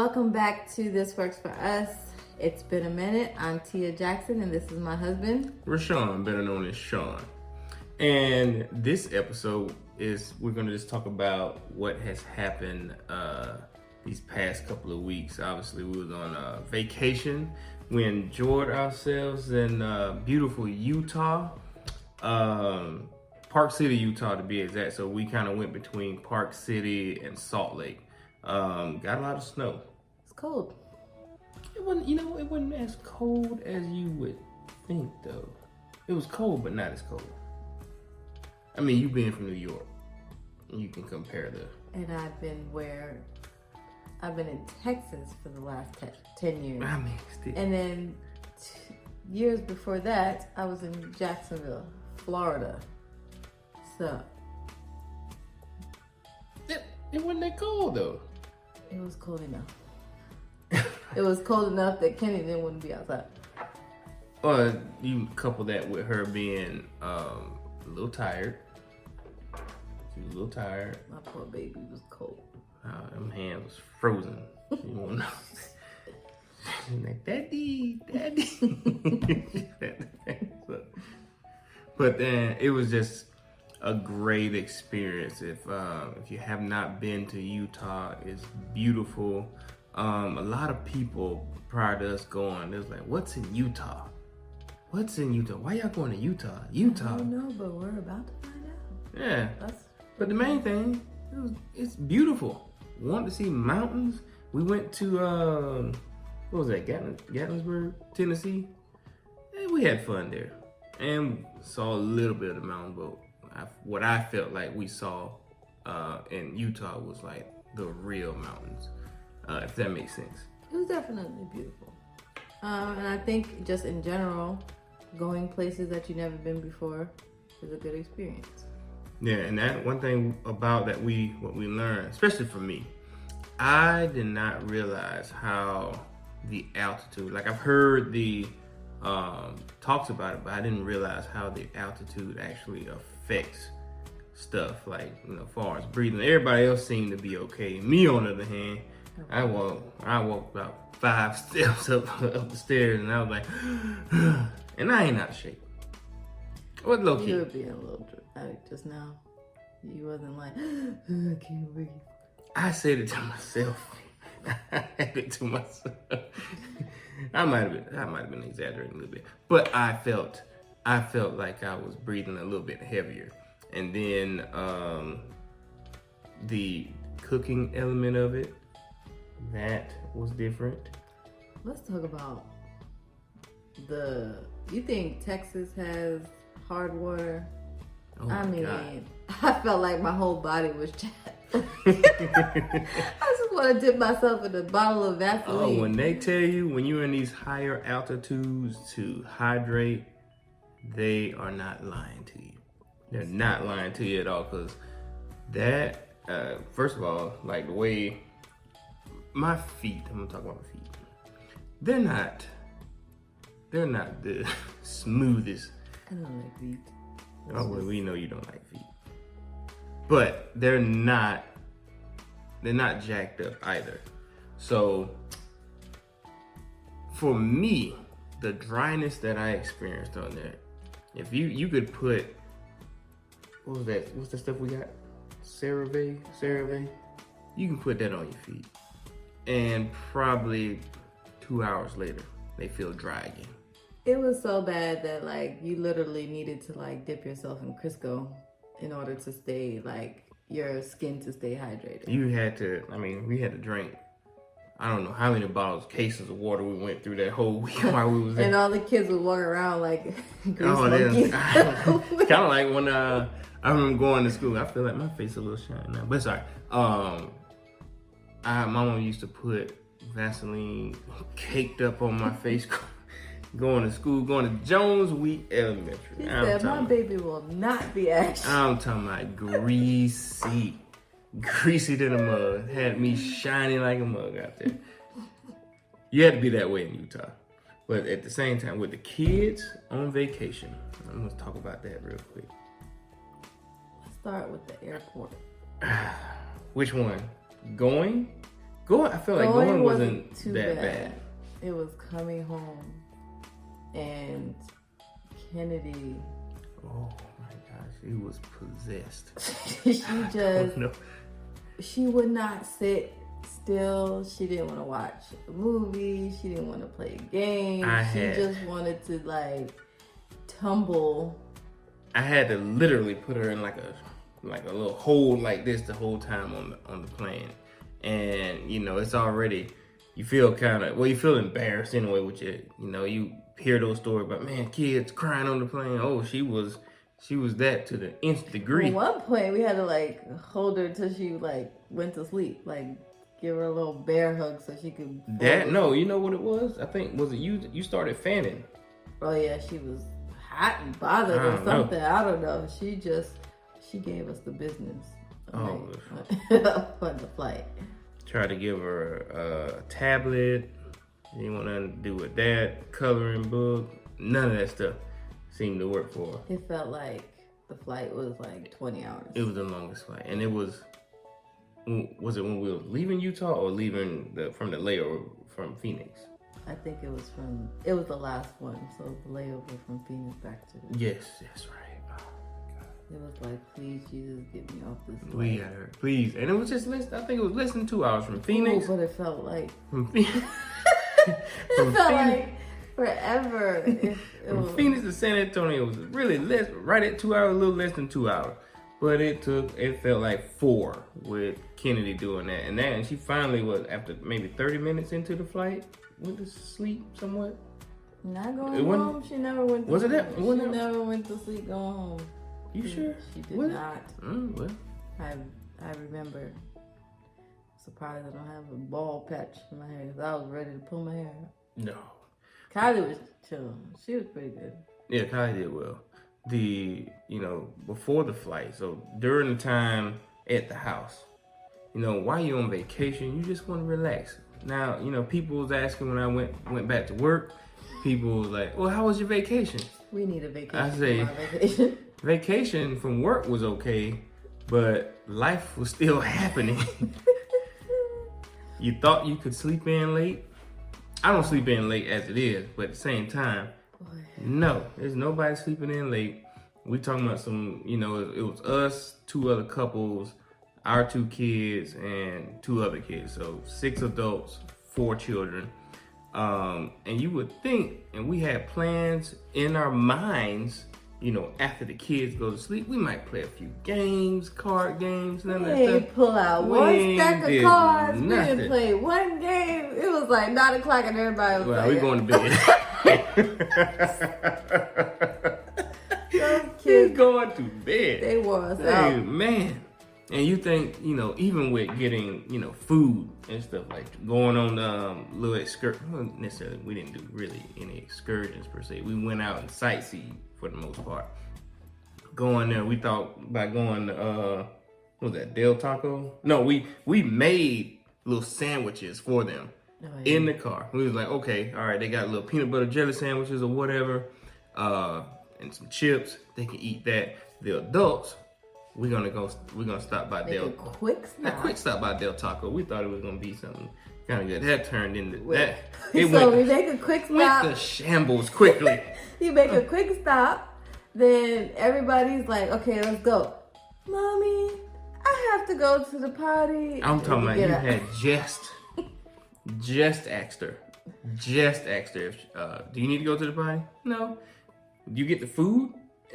Welcome back to This Works For Us. It's been a minute. I'm Tia Jackson and this is my husband, Rashawn, better known as Sean. And this episode we're going to just talk about what has happened these past couple of weeks. Obviously, we was on vacation. We enjoyed ourselves in beautiful Utah, Park City, Utah to be exact. So we kind of went between Park City and Salt Lake. Got a lot of snow. It's cold. It wasn't as cold as you would think, though. It was cold, but not as cold. I mean, you being from New York, you can compare the. And I've been in Texas for the last 10 years. I mean, still. And then years before that, I was in Jacksonville, Florida. So. It wasn't that cold, though. It was cold enough. It was cold enough that Kenny didn't want to be outside. Or you couple that with her being a little tired. She was a little tired. My poor baby was cold. Them hands was frozen. She won't know. She's like, Daddy. But then it was just a great experience. If you have not been to Utah, it's beautiful. A lot of people prior to us going, they was like, what's in Utah? What's in Utah? Why y'all going to Utah? I don't know, but we're about to find out. Yeah. But the main thing, it's beautiful. Want to see mountains? We went to, what was that, Gatlinburg, Tennessee? And we had fun there. And saw a little bit of the mountain boat. What I felt like we saw in Utah was like the real mountains, if that makes sense. It was definitely beautiful. And I think just in general, going places that you've never been before is a good experience. Yeah, and that one thing about what we learned, especially for me, I did not realize how the altitude, like I've heard the talks about it, but I didn't realize how the altitude actually affects stuff, like, as far as breathing. Everybody else seemed to be okay. Me, on the other hand, I walked about 5 steps up the stairs, and I was like, and I ain't out of shape. What low key? You were being a little dramatic just now. You wasn't like, I can't breathe. I said it to myself. I had it to myself. I might have been exaggerating a little bit, but I felt like I was breathing a little bit heavier. And then the cooking element of it, that was different. Let's talk about you think Texas has hard water? Oh I mean, God. I felt like my whole body was chapped. I just want to dip myself in a bottle of Vaseline. Oh, when they tell you when you're in these higher altitudes to hydrate, they are not lying to you. They're not lying to you at all, because that, first of all, like the way my feet, I'm gonna talk about my feet. They're not the smoothest. I don't like feet. Oh, well, we know you don't like feet. But they're not jacked up either. So for me, the dryness that I experienced on there, if you could put, what was that? What's the stuff we got? CeraVe. You can put that on your feet, and probably 2 hours later, they feel dry again. It was so bad that like you literally needed to like dip yourself in Crisco in order to stay like your skin to stay hydrated. We had to drink, I don't know how many cases of water we went through that whole week while we was there. And all the kids would walk around like grease monkeys. monkeys. Kind of like when I remember going to school. I feel like my face is a little shiny now, but sorry. My mom used to put Vaseline caked up on my face. Going to school, going to Jones Wheat Elementary. She said, my baby will not be ashy. I'm talking about greasy than a mug. Had me shining like a mug out there. You had to be that way in Utah. But at the same time, with the kids on vacation, I'm going to talk about that real quick. Let's start with the airport. Which one? Going I feel like going wasn't too that bad. It was coming home and Kennedy. Oh my gosh, she was possessed. She just, she would not sit still. She didn't want to watch a movie. She didn't want to play a game. She just wanted to like tumble. I had to literally put her in like a little hole like this the whole time on the plane. And you know, it's already, you feel you feel embarrassed anyway with you hear those stories about, man, kids crying on the plane. Oh, she was that to the nth degree. At one point we had to like hold her till she like went to sleep, like give her a little bear hug so she could. No, you know what it was? I think, was it you started fanning? Oh yeah, she was hot and bothered or something. I don't know. She gave us the business. On the flight. Tried to give her a tablet. Didn't want nothing to do with that. Coloring book. None of that stuff seemed to work for her. It felt like the flight was like 20 hours. It was the longest flight. And it was it when we were leaving Utah or leaving from the layover from Phoenix? I think it was the last one. So the layover from Phoenix back to Yes, that's right. It was like, please, Jesus, get me off this flight. We got her, please. And it was just I think it was less than 2 hours from Phoenix. Ooh, but it felt like from Phoenix. It felt like forever. From Phoenix to San Antonio was really right at 2 hours, a little less than 2 hours. But it felt like 4 with Kennedy doing that. And she finally after maybe 30 minutes into the flight, went to sleep somewhat. Not going home. She never went to sleep. She never went to sleep going home. You sure? She did not. Well. I remember. Surprised I don't have a bald patch in my hair because I was ready to pull my hair out. No. Kylie was chill. She was pretty good. Yeah, Kylie did well. Before the flight, so during the time at the house, while you're on vacation, you just want to relax. Now, people was asking when I went back to work, people was like, well, how was your vacation? We need a vacation. I say, vacation. Vacation from work was okay, but life was still happening. You thought you could sleep in late. I don't sleep in late as it is, but at the same time, no, there's nobody sleeping in late. We talking about it was us, 2 other couples, our 2 kids, and 2 other kids. So 6 adults, 4 children. And you would think, and we had plans in our minds, after the kids go to sleep, we might play a few games, card games, none of that stuff. We pull out one stack of cards. We didn't play one game. It was like 9 o'clock and everybody was like, we going to bed. Those kids going to bed. They wore us out. Man. And you think, even with getting, food and stuff, like going on little excursions, well, necessarily, we didn't do really any excursions per se. We went out and sightseeing for the most part. Going there, we thought by going to, what was that, Del Taco? No, we made little sandwiches for them in the car. We was like, okay, all right, they got little peanut butter jelly sandwiches or whatever, and some chips. They can eat that. The adults, we're gonna stop by A quick stop by Del Taco. We thought it was gonna be something kind of good. That turned into that. We make a quick stop. Went to shambles quickly. You make a quick stop, then everybody's like, okay, let's go. Mommy, I have to go to the party. I'm talking about you had just asked her. Just asked her if, do you need to go to the party? No. Do you get the food?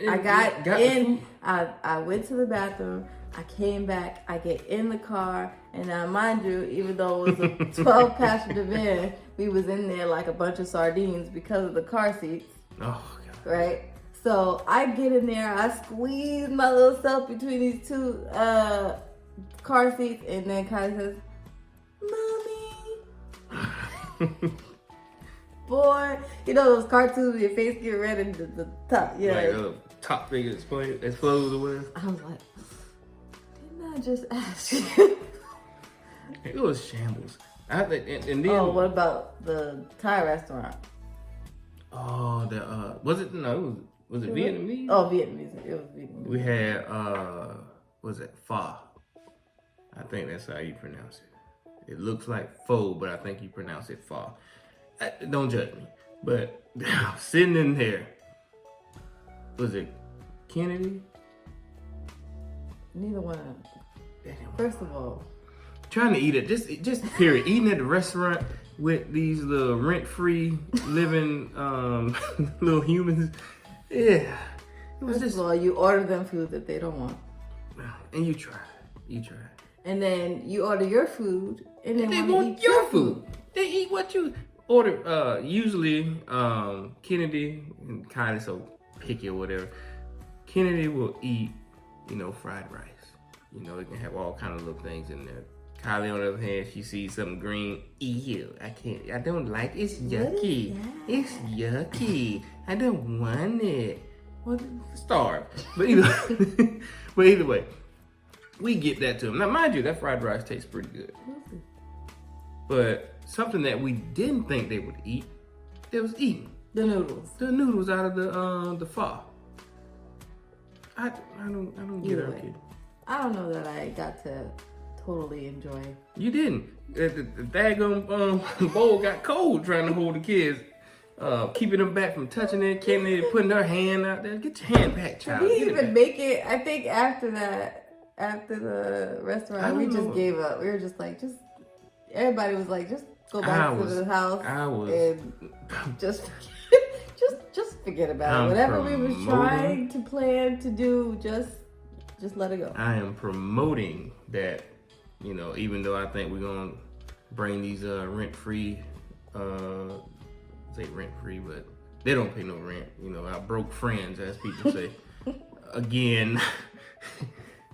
I got in. I went to the bathroom. I came back. I get in the car, and now, mind you, even though it was a 12-passenger van, we was in there like a bunch of sardines because of the car seats. Oh God. Right. So I get in there. I squeeze my little self between these 2 car seats, and then Kylie says, "Mommy." Boy, those cartoons where your face get red and the top, like top thing explodes or whatever. I was like, didn't I just ask you? It was shambles. And then, what about the Thai restaurant? Oh, was it Vietnamese? Oh, Vietnamese. It was Vietnamese. We had was it pho? I think that's how you pronounce it. It looks like pho, but I think you pronounce it pho. Don't judge me. But sitting in there, was it Kennedy? Neither one of them. First of all, trying to eat it, just period. Eating at the restaurant with these little rent-free living little humans. Yeah. It was first of all, you order them food that they don't want. And you try. And then you order your food, and then they want eat your food. They eat what you order. Usually, Kennedy, and kind of so picky or whatever, Kennedy will eat, fried rice. It can have all kind of little things in there. Kylie, on the other hand, she sees something green. Ew, I don't like it. It's yucky. It's yucky. I don't want it. Well, starve. But either way, we get that to them. Now, mind you, that fried rice tastes pretty good. But something that we didn't think they would eat, they was eating. The noodles. The noodles out of the pho. I don't get it. I don't know that I got to totally enjoy. You didn't. The daggone bowl got cold trying to hold the kids, keeping them back from touching it. Kennedy putting her hand out there. Get your hand back, child. We didn't even make it. I think after the restaurant, we just gave up. We were just like, everybody was like, just go back to the house and just forget about it. Whatever we was trying to plan to do, just let it go. I am promoting that, even though I think we're gonna bring these rent-free, say rent-free, but they don't pay no rent. Our broke friends, as people say, again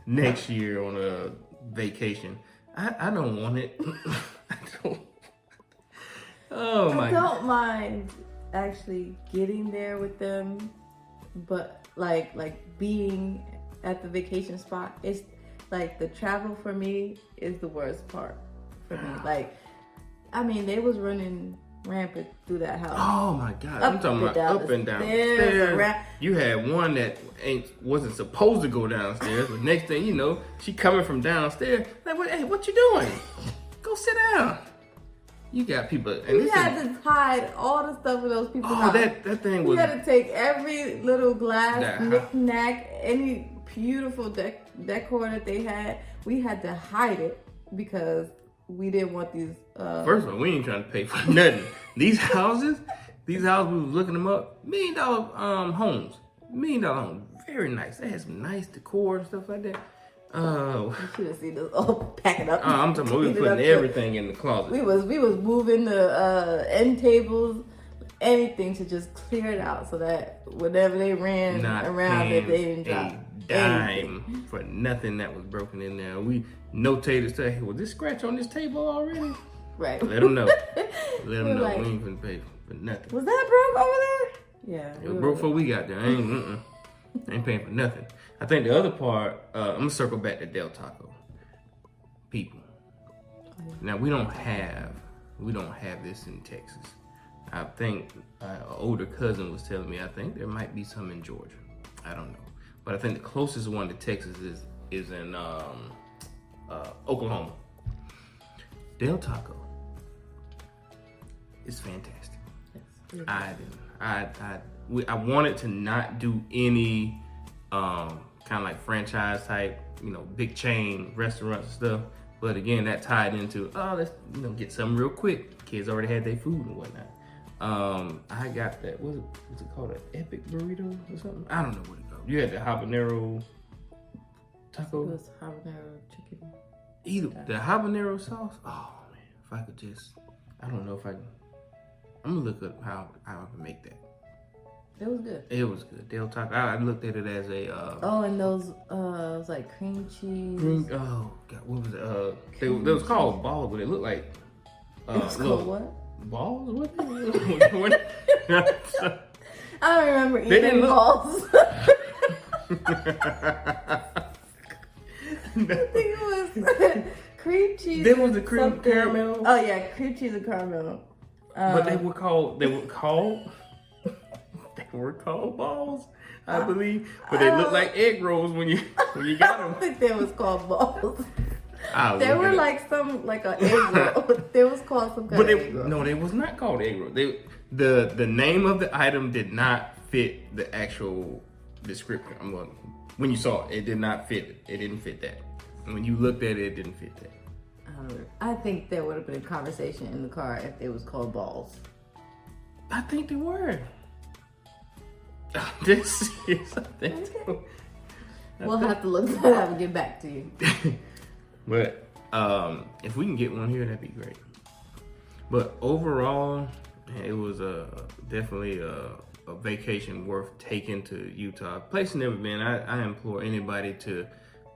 next year on a vacation. I don't want it. I don't. Oh my! I don't mind actually getting there with them, but like being at the vacation spot, it's like the travel for me is the worst part for me. Like, I mean, they was running rampant through that house. Oh my God! I'm talking about up and down stairs. You had one that wasn't supposed to go downstairs, but next thing you know, she coming from downstairs. Like, what you doing? Go sit down. You got people, and we had to hide all the stuff in those people's house. That thing was. We had to take every little glass, knick-knack, any beautiful decor that they had. We had to hide it because we didn't want these. First of all, we ain't trying to pay for nothing. These houses, we was looking them up. $1 million homes. $1 million homes. Very nice. They had some nice decor and stuff like that. You should have seen us all packing up. I'm talking about we were putting everything in the closet. We was moving the end tables, anything to just clear it out so that whenever they ran around it, they didn't drop a dime for nothing that was broken in there. We notated, say, hey, was this scratch on this table already? Right. Let them know. Let them know. Like, we ain't gonna pay for nothing. Was that broke over there? Yeah. It was broke before we got there. I ain't paying for nothing. I think the other part, I'm gonna circle back to Del Taco. People. Now we don't have this in Texas. I think an older cousin was telling me, I think there might be some in Georgia. I don't know. But I think the closest one to Texas is in Oklahoma. Del Taco is fantastic. I wanted to not do any kind of like franchise type, big chain restaurants and stuff. But again, that tied into, let's get something real quick. Kids already had their food and whatnot. I got that, what's it called, an epic burrito or something? I don't know what it's called. You had the habanero taco? It was habanero chicken. Either the habanero sauce. Oh man, if I could just, I don't know if I can. I'm gonna look up how I can make that. It was good. It was good. Del Taco. I looked at it as a. And those it was like cream cheese. Oh God, what was it? They was called balls, but it looked like. It was called what? Balls? What? I don't remember eating balls. I think it was cream cheese. There was a cream caramel. Oh yeah, cream cheese and caramel. But they were called balls, I believe. But they look like egg rolls when you got them. I don't think they was called balls. They were like an egg roll. They was called some kind of egg roll. No, they was not called egg roll. The name of the item did not fit the actual description. When you saw it, it did not fit. It didn't fit that. And when you looked at it, it didn't fit that. I think there would have been a conversation in the car if it was called balls. I think they were. This is something. Okay. We'll have to look that up and get back to you. But if we can get one here, that'd be great. But overall, it was definitely a vacation worth taking to Utah. Place you've never been. I implore anybody to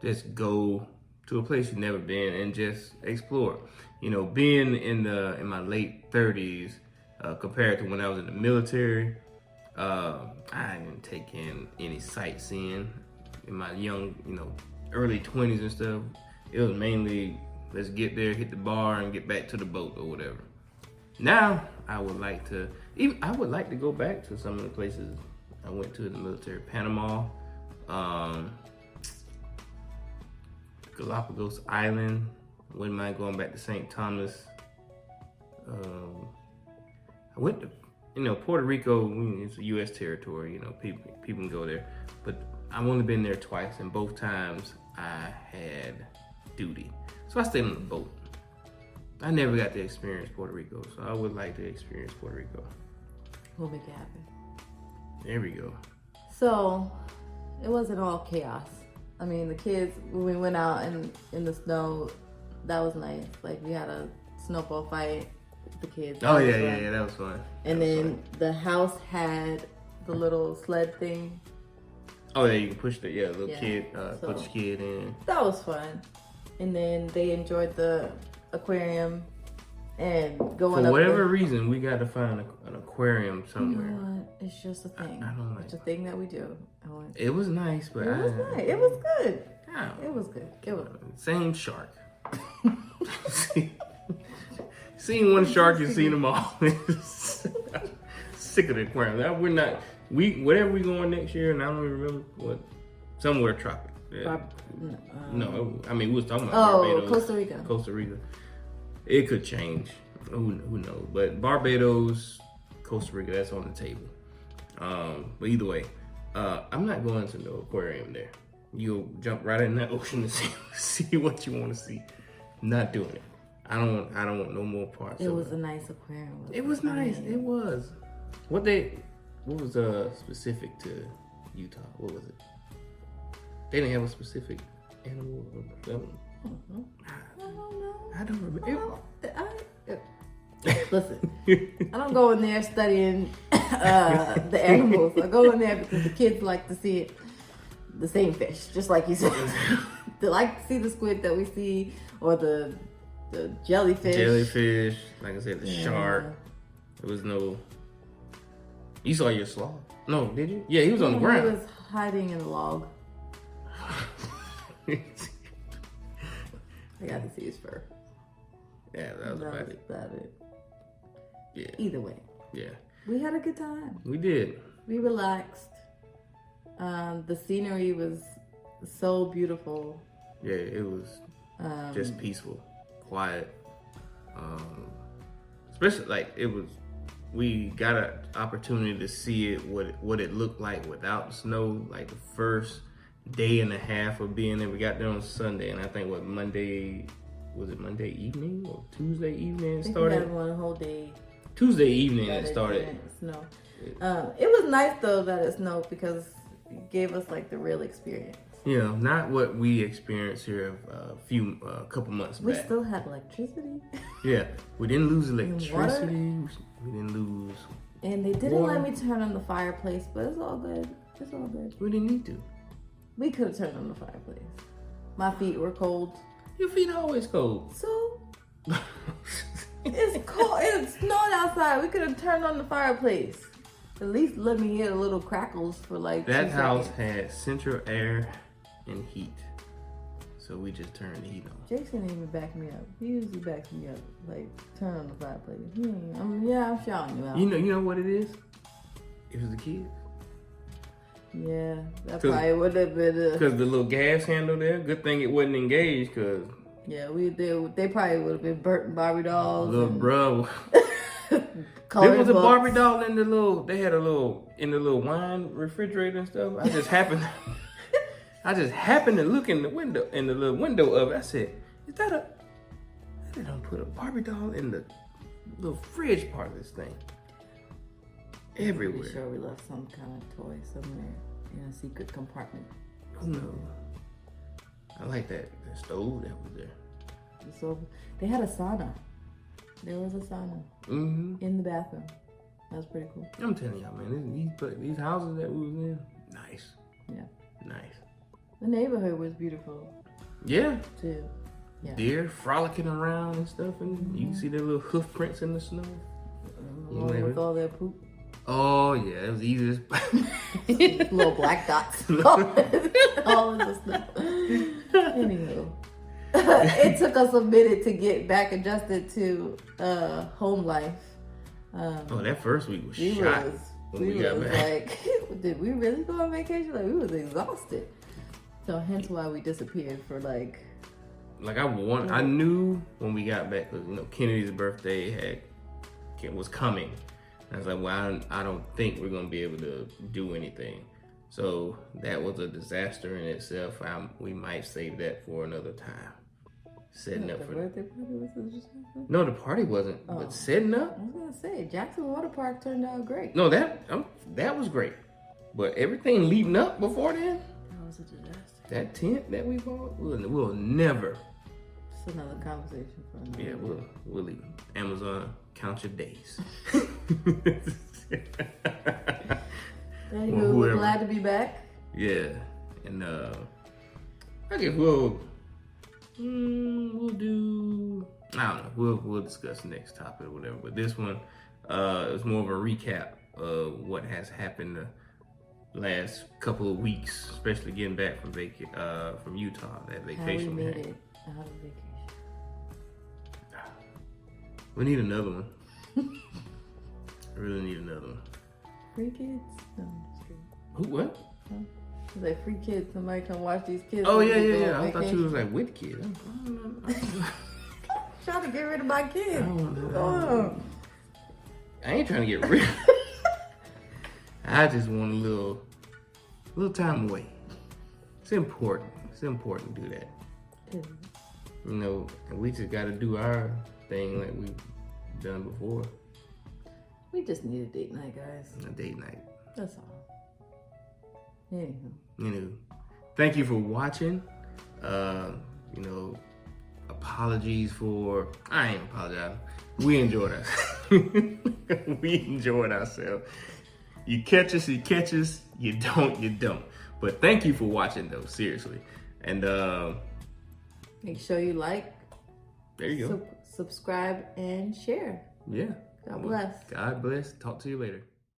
just go to a place you've never been and just explore. You know, being in my late 30s compared to when I was in the military, I didn't take in any sightseeing. In my young, early 20s and stuff, it was mainly let's get there, hit the bar, and get back to the boat or whatever. Now, I would like to go back to some of the places I went to in the military. Panama, Galapagos Island. Wouldn't mind going back to St. Thomas. I went to, Puerto Rico. It's a U.S. territory. People can go there, but I've only been there twice, and both times I had duty, so I stayed on the boat. I never got to experience Puerto Rico, so I would like to experience Puerto Rico. We'll make it happen. There we go. So, it wasn't all chaos. I mean, the kids, when we went out in the snow, that was nice. Like, we had a snowball fight with the kids. Oh, yeah, that was fun. And then the house had the little sled thing. Oh, yeah, you can push kid, push the kid in. That was fun. And then they enjoyed the aquarium and going For up whatever reason, we got to find an aquarium somewhere. You know what? It's just a thing. I don't like it's a thing that we do. It was nice, but it was nice. It was good. Yeah. It was good. It was same shark. Seen one shark, you've seen them all. Sick of the aquarium. Whatever we going next year, and I don't even remember what. Somewhere tropical. Yeah. No, we was talking about Barbados. Costa Rica. It could change. Who knows? But Barbados, Costa Rica, that's on the table. But either way, I'm not going to no aquarium there. You'll jump right in that ocean and see what you want to see. Not doing it. I don't want no more parts. It was a nice aquarium. It was nice. It was. What was specific to Utah? What was it? They didn't have a specific animal or something. I don't know. I don't remember. Listen, I don't go in there studying the animals. I go in there because the kids like to see the same fish, just like you said. They like to see the squid that we see, or the jellyfish. Jellyfish, like I said, the shark. There was no. You saw your sloth? No, did you? Yeah, he was on the ground. He was hiding in a log. I got to see his fur. Yeah, that was about it. Yeah. Either way. Yeah. We had a good time. We did. We relaxed. The scenery was so beautiful. Yeah, it was just peaceful, quiet. Especially we got an opportunity to see what it looked like without the snow. Like the first day and a half of being there, we got there on Sunday, and I think Monday evening or Tuesday evening it started? I think we had one whole day. Tuesday evening it started. It snowed. It was nice though that it snowed because it gave us like the real experience. Not what we experienced here a couple months back. We still had electricity. Yeah, we didn't lose electricity. We didn't lose. And they didn't let me turn on the fireplace, but it's all good. It's all good. We didn't need to. We could have turned on the fireplace. My feet were cold. Your feet are always cold. So it's cold. It snowed outside. We could have turned on the fireplace. At least let me hear the little crackles for like. That house had central air and heat, so we just turned the heat on. Jason didn't even back me up. He usually backs me up. Like turn on the fireplace. I'm shouting you out. You know what it is? It was the kids. Yeah, that probably would have been because the little gas handle there. Good thing it wasn't engaged, because Yeah, they probably would have been burnt Barbie dolls. Little bro. There was a Barbie doll in the little. They had a little in the little wine refrigerator and stuff. I just happened to look in the little window of it. I said, "Is that a? They don't put a Barbie doll in the little fridge part of this thing." Everywhere. Pretty sure we left some kind of toy somewhere in a secret compartment. Who knows? I like that stove that was there. So they had a sauna. There was a sauna in the bathroom. That was pretty cool. I'm telling y'all, man, these houses that we was in, nice. Yeah. Nice. The neighborhood was beautiful. Yeah. Too. Yeah. Deer frolicking around and stuff, and you can see their little hoof prints in the snow. Along with all their poop. Oh yeah, it was easy. Little black dots. All of the snow. Anywho. It took us a minute to get back adjusted to home life. That first week was shot. We was like, did we really go on vacation? Like, we was exhausted. So hence why we disappeared for like I knew when we got back, because Kennedy's birthday was coming. I was like, well, I don't think we're gonna be able to do anything. So that was a disaster in itself. We might save that for another time. Setting up for birthday party was just No, the party wasn't. But setting up. I was gonna say Jackson Water Park turned out great. No, that was great. But everything leading up before then. That was a disaster. That tent that we bought, we'll never. It's another conversation for another. Yeah, we'll leave. Amazon, count your days. Anywho, we're glad to be back. Yeah, and I guess we'll do. I don't know. We'll discuss the next topic or whatever. But this one is more of a recap of what has happened the last couple of weeks, especially getting back from Utah. That vacation How we made it out of vacation. We need another one. I really need another one. Free kids? No, just kidding. Who? What? Huh? It's like free kids. Somebody come watch these kids. Oh yeah. I thought you was like with kids. Trying to get rid of my kids. I ain't trying to get rid. I just want a little time away. It's important. It's important to do that. And we just got to do our thing like we've done before. We just need a date night, guys. A date night. That's all. Anywho, thank you for watching. Apologies for. I ain't apologizing. We enjoyed ourselves. We enjoyed ourselves. You catch us, you catch us. You don't, you don't. But thank you for watching, though. Seriously. And make sure you like. There you go. Subscribe and share. Yeah. God bless. God bless. Talk to you later.